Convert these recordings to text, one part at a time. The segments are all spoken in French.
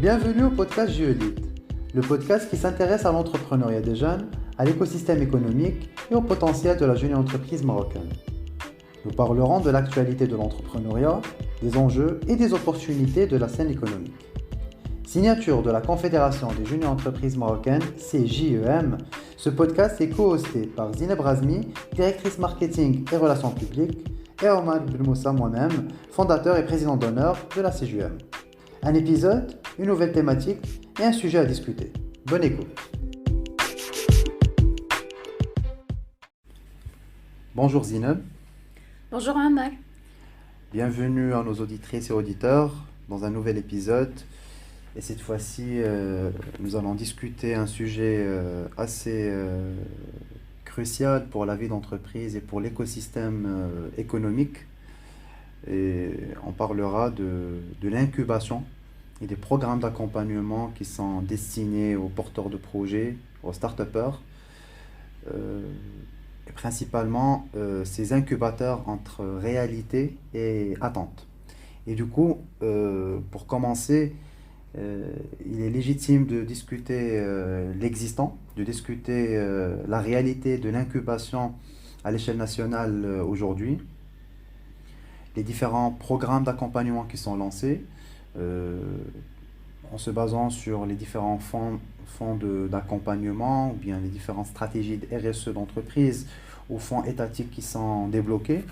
Bienvenue au podcast JELIT, le podcast qui s'intéresse à l'entrepreneuriat des jeunes, à l'écosystème économique et au potentiel de la jeune entreprise marocaine. Nous parlerons de l'actualité de l'entrepreneuriat, des enjeux et des opportunités de la scène économique. Signature de la Confédération des jeunes entreprises marocaines, CJEM, ce podcast est co-hosté par Zineb Razmi, directrice marketing et relations publiques, et Omar Belmoussa, moi-même, fondateur et président d'honneur de la CJEM. Un épisode, une nouvelle thématique et un sujet à discuter. Bonne écoute. Bonjour Zineb. Bonjour Amal. Bienvenue à nos auditrices et auditeurs dans un nouvel épisode. Et cette fois-ci, nous allons discuter un sujet assez crucial pour la vie d'entreprise et pour l'écosystème économique. Et on parlera de l'incubation et des programmes d'accompagnement qui sont destinés aux porteurs de projets, aux start-upers, et principalement ces incubateurs entre réalité et attente. Et du coup, pour commencer, il est légitime de discuter l'existant, de discuter la réalité de l'incubation à l'échelle nationale aujourd'hui, les différents programmes d'accompagnement qui sont lancés, en se basant sur les différents fonds d'accompagnement ou bien les différentes stratégies de RSE d'entreprise ou fonds étatiques qui sont débloqués.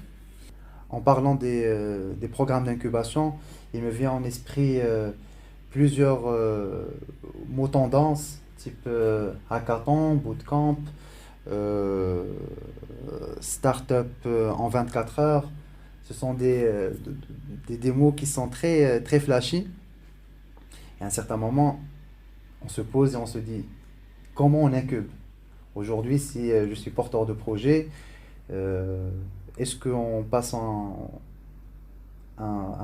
En parlant des programmes d'incubation, il me vient en esprit plusieurs mots tendances, type hackathon, bootcamp, start-up en 24 heures. Ce sont des mots qui sont très, très flashy. Et à un certain moment, on se pose et on se dit, comment on incube? Aujourd'hui, si je suis porteur de projet, est-ce qu'on passe un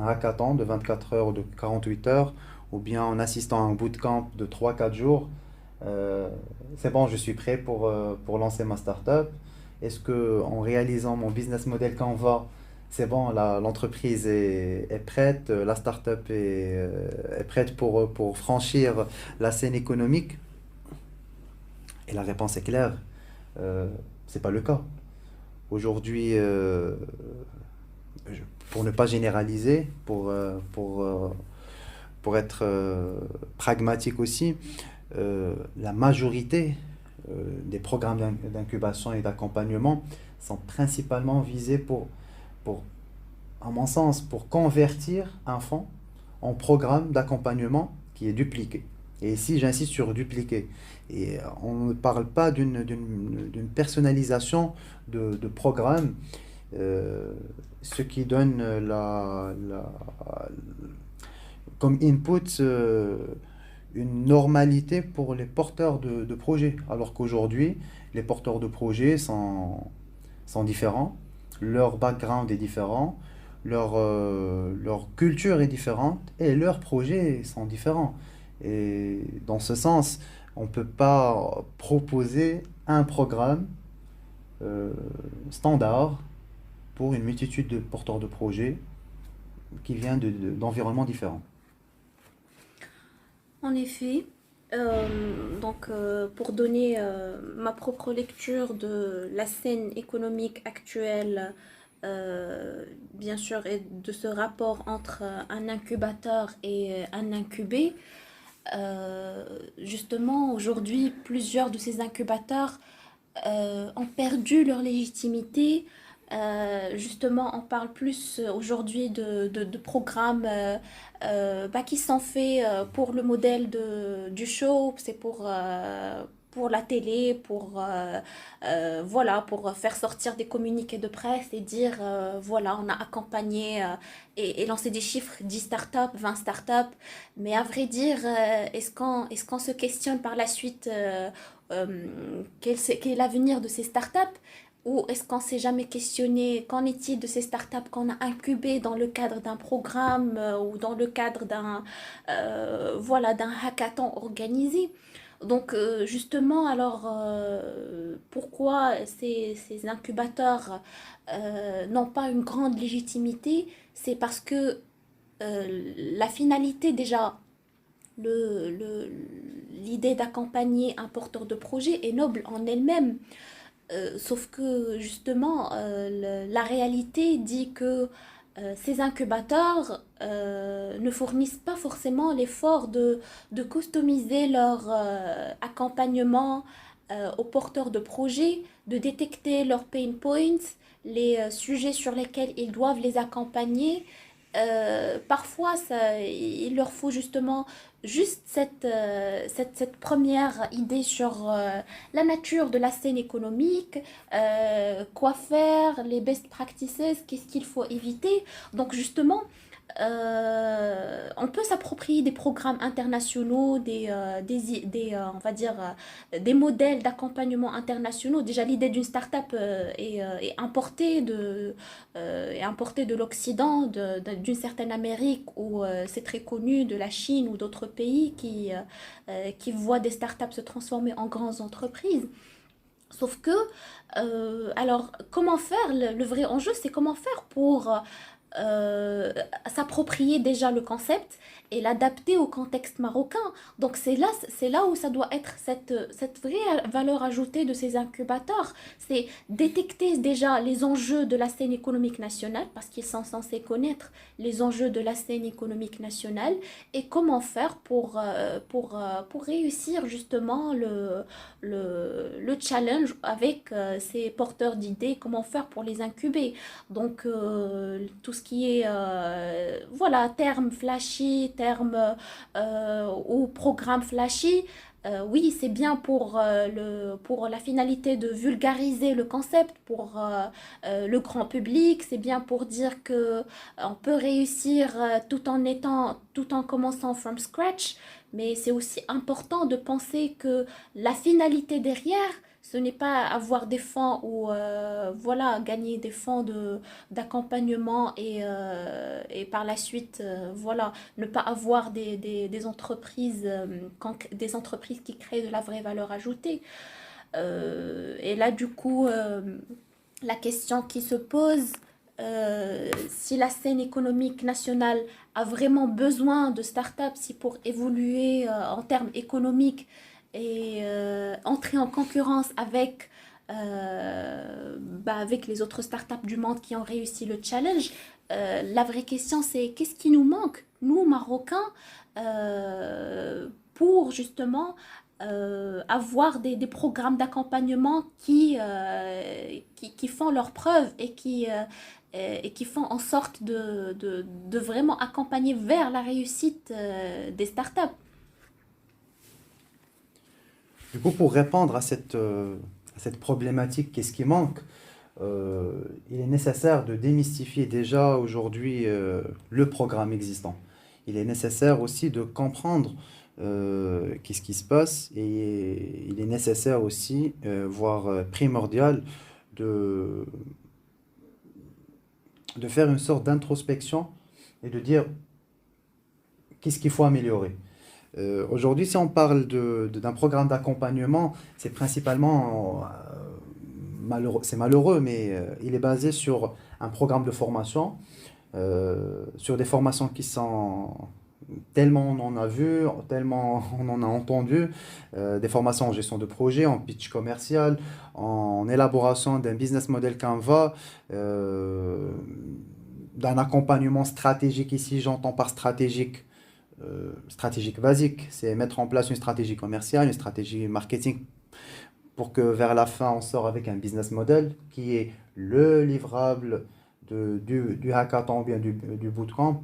hackathon de 24 heures ou de 48 heures, ou bien en assistant à un bootcamp de 3-4 jours, c'est bon, je suis prêt pour lancer ma startup? Est-ce qu'en réalisant mon business model Canva, c'est bon, l'entreprise est prête, la startup est prête pour franchir la scène économique? Et la réponse est claire, c'est pas le cas. Aujourd'hui, pour ne pas généraliser, pour être pragmatique aussi, la majorité des programmes d'incubation et d'accompagnement sont principalement visés à mon sens, pour convertir un fonds en programme d'accompagnement qui est dupliqué. Et ici, j'insiste sur dupliqué. Et on ne parle pas d'une personnalisation de programme, ce qui donne comme input une normalité pour les porteurs de projets. Alors qu'aujourd'hui, les porteurs de projets sont différents, leur background est différent, leur culture est différente et leurs projets sont différents. Et dans ce sens, on ne peut pas proposer un programme euh, standard pour une multitude de porteurs de projets qui viennent d'environnements différents. En effet, pour donner ma propre lecture de la scène économique actuelle, bien sûr, et de ce rapport entre un incubateur et un incubé, justement, aujourd'hui, plusieurs de ces incubateurs ont perdu leur légitimité. Justement, on parle plus aujourd'hui de programmes qui sont faits pour le modèle du show, c'est pour la télé, pour faire sortir des communiqués de presse et dire, voilà, on a accompagné et lancé des chiffres, 10 startups, 20 startups. Mais à vrai dire, est-ce qu'on se questionne par la suite quel est l'avenir de ces startups? Ou est-ce qu'on s'est jamais questionné qu'en est-il de ces startups qu'on a incubées dans le cadre d'un programme ou dans le cadre d'un hackathon organisé? Donc justement, alors pourquoi ces incubateurs n'ont pas une grande légitimité? C'est parce que la finalité déjà le, le- l'idée d'accompagner un porteur de projet est noble en elle-même. Sauf que justement, la réalité dit que ces incubateurs ne fournissent pas forcément l'effort de customiser leur accompagnement aux porteurs de projets, de détecter leurs pain points, les sujets sur lesquels ils doivent les accompagner. Parfois, il leur faut justement juste cette première idée sur la nature de la scène économique, quoi faire, les best practices, qu'est-ce qu'il faut éviter. Donc justement, on peut s'approprier des programmes internationaux, on va dire, des modèles d'accompagnement internationaux. Déjà, l'idée d'une start-up est importée est importée de l'Occident, d'une certaine Amérique où c'est très connu, de la Chine ou d'autres pays qui voient des start-up se transformer en grandes entreprises. Sauf que, alors, comment faire? Le vrai enjeu, c'est comment faire pour euh, s'approprier déjà le concept et l'adapter au contexte marocain. Donc c'est là où ça doit être cette vraie valeur ajoutée de ces incubateurs. C'est détecter déjà les enjeux de la scène économique nationale, parce qu'ils sont censés connaître les enjeux de la scène économique nationale, et comment faire pour réussir justement le challenge avec ces porteurs d'idées, comment faire pour les incuber. Donc, tout ce qui est, voilà, termes flashy, termes ou programmes flashy, oui, c'est bien pour la finalité de vulgariser le concept pour le grand public. C'est bien pour dire que on peut réussir tout en commençant from scratch. Mais c'est aussi important de penser que la finalité derrière, ce n'est pas avoir des fonds ou voilà, gagner des fonds d'accompagnement et par la suite, voilà, ne pas avoir des entreprises qui créent de la vraie valeur ajoutée. Et là, du coup, la question qui se pose, si la scène économique nationale a vraiment besoin de start-up, si pour évoluer en termes économiques et entrer en concurrence avec les autres start-up du monde qui ont réussi le challenge, la vraie question c'est qu'est-ce qui nous manque, nous, Marocains, pour justement avoir des programmes d'accompagnement qui font leurs preuves et qui font en sorte de vraiment accompagner vers la réussite des startups. Du coup, pour répondre à cette problématique, qu'est-ce qui manque? Il est nécessaire de démystifier déjà aujourd'hui le programme existant. Il est nécessaire aussi de comprendre qu'est-ce qui se passe et il est nécessaire aussi, voire primordial, de, de faire une sorte d'introspection et de dire qu'est-ce qu'il faut améliorer. Aujourd'hui, si on parle d'un programme d'accompagnement, c'est principalement, c'est malheureux, mais il est basé sur un programme de formation, sur des formations qui sont tellement on en a vu, tellement on en a entendu, des formations en gestion de projet, en pitch commercial, en élaboration d'un business model Canva, d'un accompagnement stratégique. Ici, j'entends par stratégique stratégique basique, c'est mettre en place une stratégie commerciale, une stratégie marketing pour que vers la fin on sort avec un business model qui est le livrable du hackathon ou bien du bootcamp.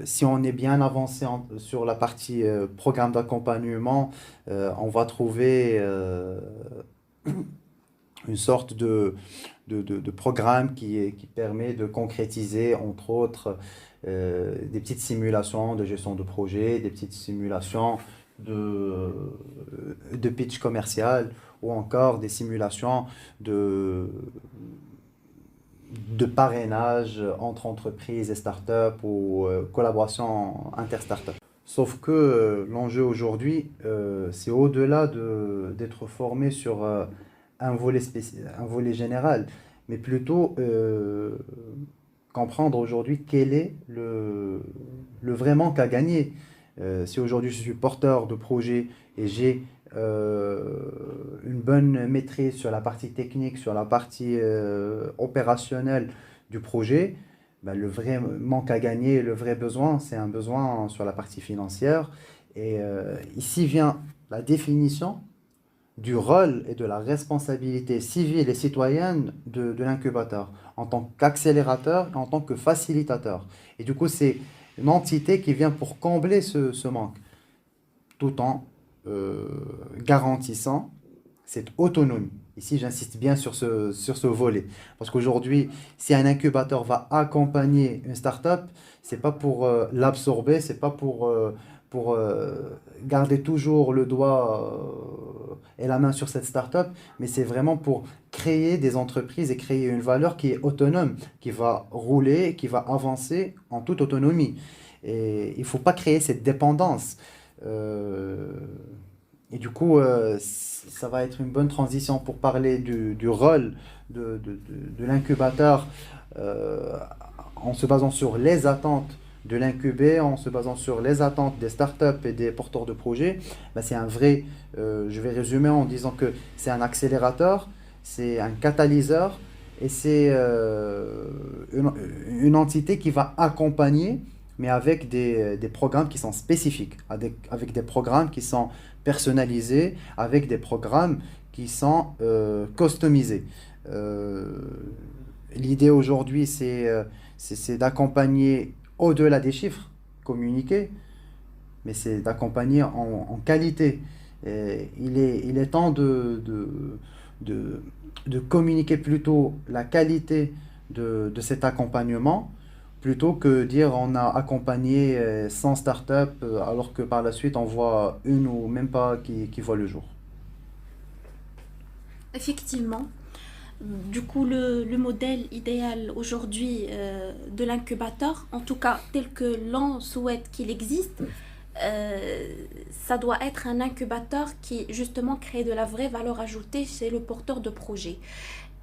Si on est bien avancé sur la partie programme d'accompagnement, on va trouver une sorte de programme qui permet de concrétiser, entre autres, des petites simulations de gestion de projet, des petites simulations de, de pitch commercial ou encore des simulations de, de parrainage entre entreprises et startups ou collaboration inter-startups. Sauf que l'enjeu aujourd'hui, c'est au-delà d'être formé sur un volet général, mais plutôt comprendre aujourd'hui quel est le vrai manque à gagner. Si aujourd'hui je suis porteur de projet et j'ai une bonne maîtrise sur la partie technique, sur la partie opérationnelle du projet, ben, le vrai manque à gagner, le vrai besoin, c'est un besoin sur la partie financière. Et ici vient la définition du rôle et de la responsabilité civile et citoyenne de l'incubateur en tant qu'accélérateur et en tant que facilitateur. Et du coup, c'est une entité qui vient pour combler ce manque tout en euh, garantissant cette autonomie. Ici, j'insiste bien sur ce volet. Parce qu'aujourd'hui, si un incubateur va accompagner une startup, c'est pas pour l'absorber, c'est pas pour garder toujours le doigt et la main sur cette startup, mais c'est vraiment pour créer des entreprises et créer une valeur qui est autonome, qui va rouler, qui va avancer en toute autonomie. Et il ne faut pas créer cette dépendance. Euh, et du coup, ça va être une bonne transition pour parler du rôle de l'incubateur euh, en se basant sur les attentes de l'incubé, en se basant sur les attentes des startups et des porteurs de projets. Ben, c'est un vrai, je vais résumer en disant que c'est un accélérateur, c'est un catalyseur et c'est une, une entité qui va accompagner mais avec des programmes qui sont spécifiques, avec des programmes qui sont personnalisés, avec des programmes qui sont customisés. Euh, L'idée aujourd'hui, c'est d'accompagner au-delà des chiffres communiqués, mais c'est d'accompagner en qualité. Et il est temps de, de communiquer plutôt la qualité de cet accompagnement plutôt que dire on a accompagné 100 startups alors que par la suite on voit une ou même pas qui voit le jour. Effectivement. Du coup, le modèle idéal aujourd'hui de l'incubateur, en tout cas tel que l'on souhaite qu'il existe, euh, ça doit être un incubateur qui justement crée de la vraie valeur ajoutée chez le porteur de projet.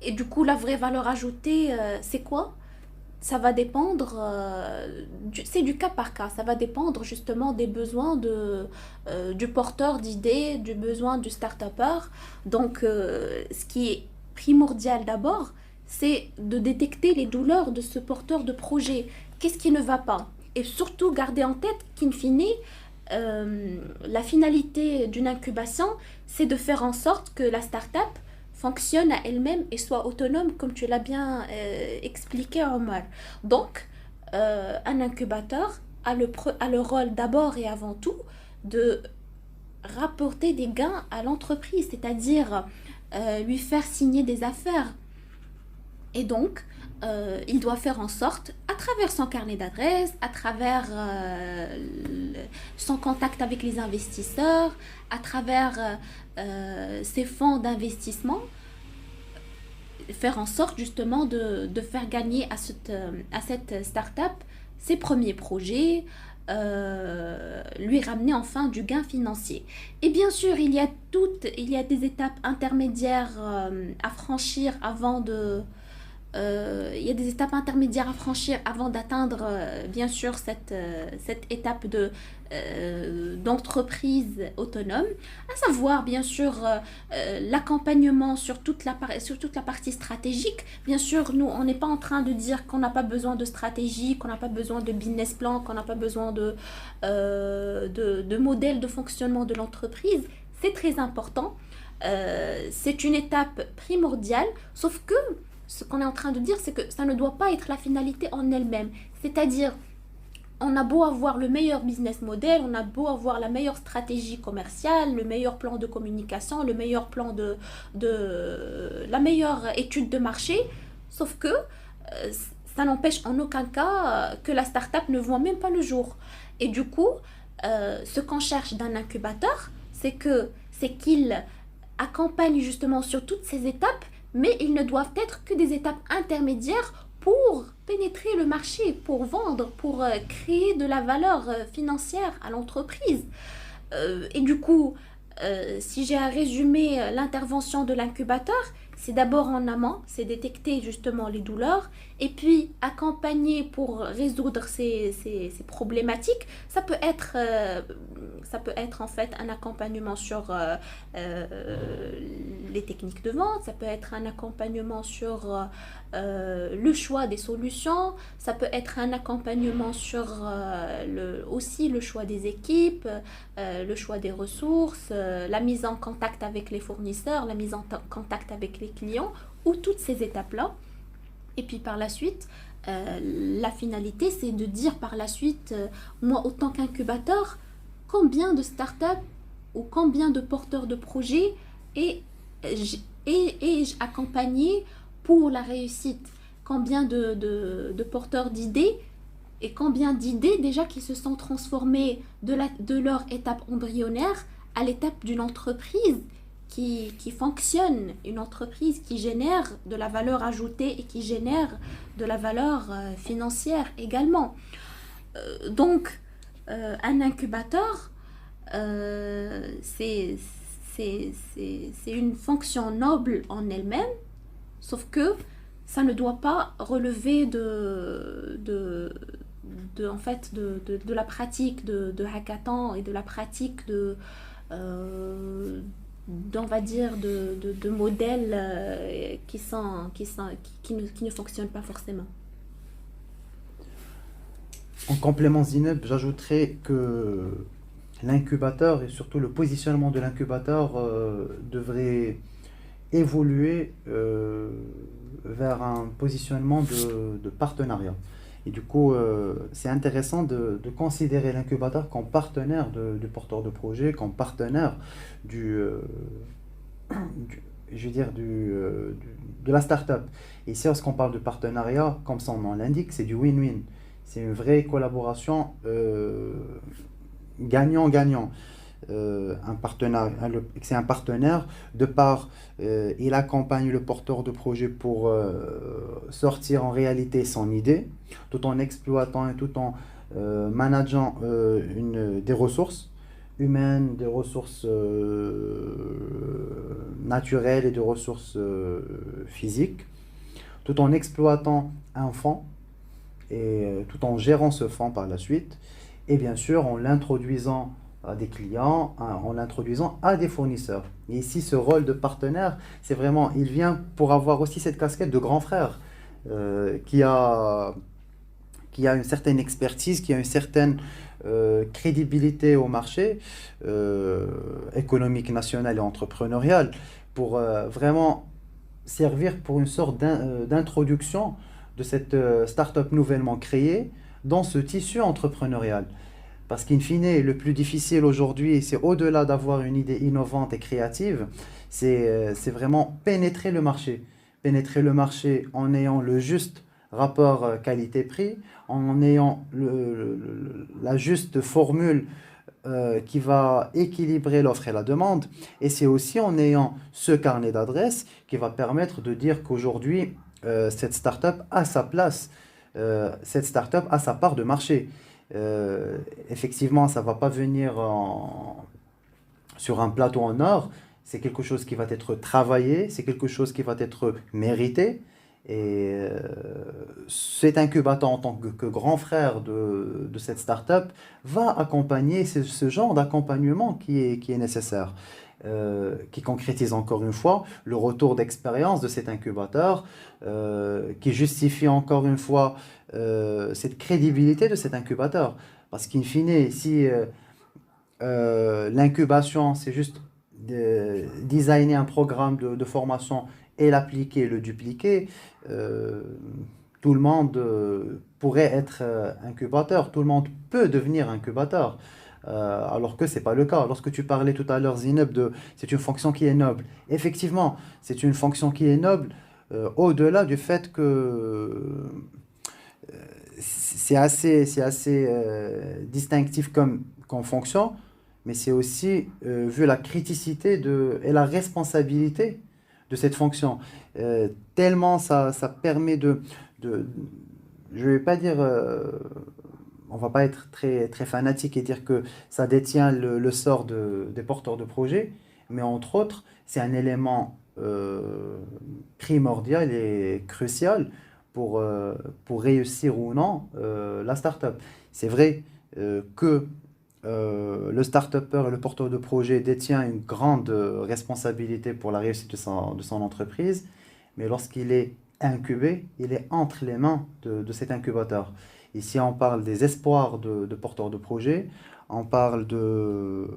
Et du coup, la vraie valeur ajoutée, c'est quoi? Ça va dépendre, c'est du cas par cas, ça va dépendre justement des besoins du porteur d'idées, du besoin du start-upper. Donc, ce qui est primordial d'abord, c'est de détecter les douleurs de ce porteur de projet. Qu'est-ce qui ne va pas? Et surtout garder en tête qu'in fine, la finalité d'une incubation, c'est de faire en sorte que la start-up fonctionne à elle-même et soit autonome, comme tu l'as bien expliqué, Omar. Donc, un incubateur a le rôle d'abord et avant tout de rapporter des gains à l'entreprise, c'est-à-dire lui faire signer des affaires. Et donc, il doit faire en sorte, à travers son carnet d'adresses, à travers son contact avec les investisseurs, à travers ses fonds d'investissement, faire en sorte justement de faire gagner à cette start-up ses premiers projets, lui ramener enfin du gain financier. Et bien sûr, il y a des étapes intermédiaires à franchir avant il y a des étapes intermédiaires à franchir avant d'atteindre, bien sûr, cette étape d'entreprise autonome, à savoir, bien sûr, l'accompagnement sur toute la partie stratégique. Bien sûr, nous, on n'est pas en train de dire qu'on n'a pas besoin de stratégie, qu'on n'a pas besoin de business plan, qu'on n'a pas besoin de modèle de fonctionnement de l'entreprise. C'est très important. C'est une étape primordiale, sauf que ce qu'on est en train de dire, c'est que ça ne doit pas être la finalité en elle-même. C'est-à-dire, on a beau avoir le meilleur business model, on a beau avoir la meilleure stratégie commerciale, le meilleur plan de communication, le meilleur plan la meilleure étude de marché, sauf que ça n'empêche en aucun cas que la start-up ne voit même pas le jour. Et du coup, ce qu'on cherche d'un incubateur, c'est qu'il accompagne justement sur toutes ces étapes, mais ils ne doivent être que des étapes intermédiaires pour pénétrer le marché, pour vendre, pour créer de la valeur financière à l'entreprise. Et du coup, si j'ai à résumer l'intervention de l'incubateur, C'est d'abord en amont, c'est détecter justement les douleurs et puis accompagner pour résoudre ces problématiques. Ça peut être en fait un accompagnement sur les techniques de vente, ça peut être un accompagnement sur le choix des solutions, ça peut être un accompagnement sur aussi le choix des équipes, le choix des ressources, la mise en contact avec les fournisseurs, la mise en contact avec les clients, ou toutes ces étapes-là. Et puis par la suite, la finalité, c'est de dire par la suite, moi, autant qu'incubateur, combien de startups ou combien de porteurs de projets ai-je accompagné pour la réussite? Combien de porteurs d'idées et combien d'idées déjà qui se sont transformées de leur étape embryonnaire à l'étape d'une entreprise qui fonctionne, une entreprise qui génère de la valeur ajoutée et qui génère de la valeur financière également. Un incubateur, c'est une fonction noble en elle-même, sauf que ça ne doit pas relever en fait, de la pratique de hackathon et de la pratique euh, on va dire, de modèles qui ne fonctionnent pas forcément. En complément, Zineb, j'ajouterais que l'incubateur et surtout le positionnement de l'incubateur devrait évoluer vers un positionnement de partenariat. Et du coup, c'est intéressant de considérer l'incubateur comme partenaire du porteur de projet, comme partenaire du, euh, je veux dire, de la start-up. Et ici, lorsqu'on parle de partenariat, comme son nom l'indique, c'est du win-win. C'est une vraie collaboration gagnant-gagnant. C'est un partenaire de par il accompagne le porteur de projet pour sortir en réalité son idée, tout en exploitant et tout en manageant des ressources humaines, des ressources naturelles et des ressources physiques, tout en exploitant un fonds et tout en gérant ce fonds par la suite, et bien sûr en l'introduisant à des clients, en l'introduisant à des fournisseurs. Et ici, ce rôle de partenaire, c'est vraiment, il vient pour avoir aussi cette casquette de grand frère qui a une certaine expertise, qui a une certaine crédibilité au marché économique, national et entrepreneurial pour vraiment servir pour une sorte d'introduction de cette start-up nouvellement créée dans ce tissu entrepreneurial. Parce qu'in fine, le plus difficile aujourd'hui, c'est au-delà d'avoir une idée innovante et créative, c'est vraiment pénétrer le marché. Pénétrer le marché en ayant le juste rapport qualité-prix, en ayant la juste formule qui va équilibrer l'offre et la demande. Et c'est aussi en ayant ce carnet d'adresses qui va permettre de dire qu'aujourd'hui, cette start-up a sa place, cette start-up a sa part de marché. Effectivement, ça ne va pas venir sur un plateau en or. C'est quelque chose qui va être travaillé, c'est quelque chose qui va être mérité. Et cet incubateur, en tant que grand frère de cette start-up, va accompagner ce genre d'accompagnement qui est nécessaire. Qui concrétise encore une fois le retour d'expérience de cet incubateur, qui justifie encore une fois cette crédibilité de cet incubateur. Parce qu'in fine, si l'incubation, c'est juste designer un programme de formation et l'appliquer, le dupliquer, euh, tout le monde pourrait être incubateur, tout le monde peut devenir incubateur. Alors que ce n'est pas le cas. Lorsque tu parlais tout à l'heure, Zineb, c'est une fonction qui est noble. Effectivement, c'est une fonction qui est noble au-delà du fait que c'est assez distinctif comme fonction, mais c'est aussi vu la criticité et la responsabilité de cette fonction. Tellement ça permet de je vais pas dire, on va pas être très, très fanatique et dire que ça détient le sort des porteurs de projets, mais entre autres, c'est un élément primordial et crucial pour réussir ou non la startup. C'est vrai que le start-upper et le porteur de projet détient une grande responsabilité pour la réussite de son entreprise, mais lorsqu'il est incubé, il est entre les mains de cet incubateur. Ici, on parle des espoirs de porteurs de projet, on parle euh,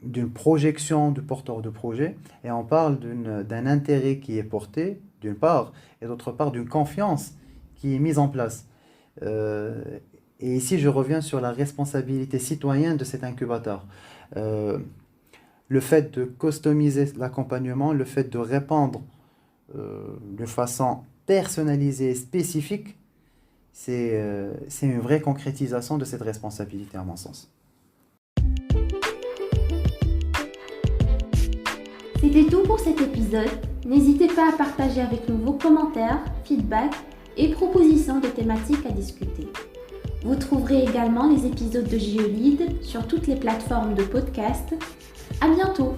d'une projection du porteur de projet et on parle d'un intérêt qui est porté, d'une part, et d'autre part, d'une confiance qui est mise en place. Euh, et ici, je reviens sur la responsabilité citoyenne de cet incubateur. Euh, le fait de customiser l'accompagnement, le fait de répondre de façon personnalisée et spécifique, c'est une vraie concrétisation de cette responsabilité, à mon sens. C'était tout pour cet épisode. N'hésitez pas à partager avec nous vos commentaires, feedbacks et propositions de thématiques à discuter. Vous trouverez également les épisodes de JE Lead sur toutes les plateformes de podcast. À bientôt!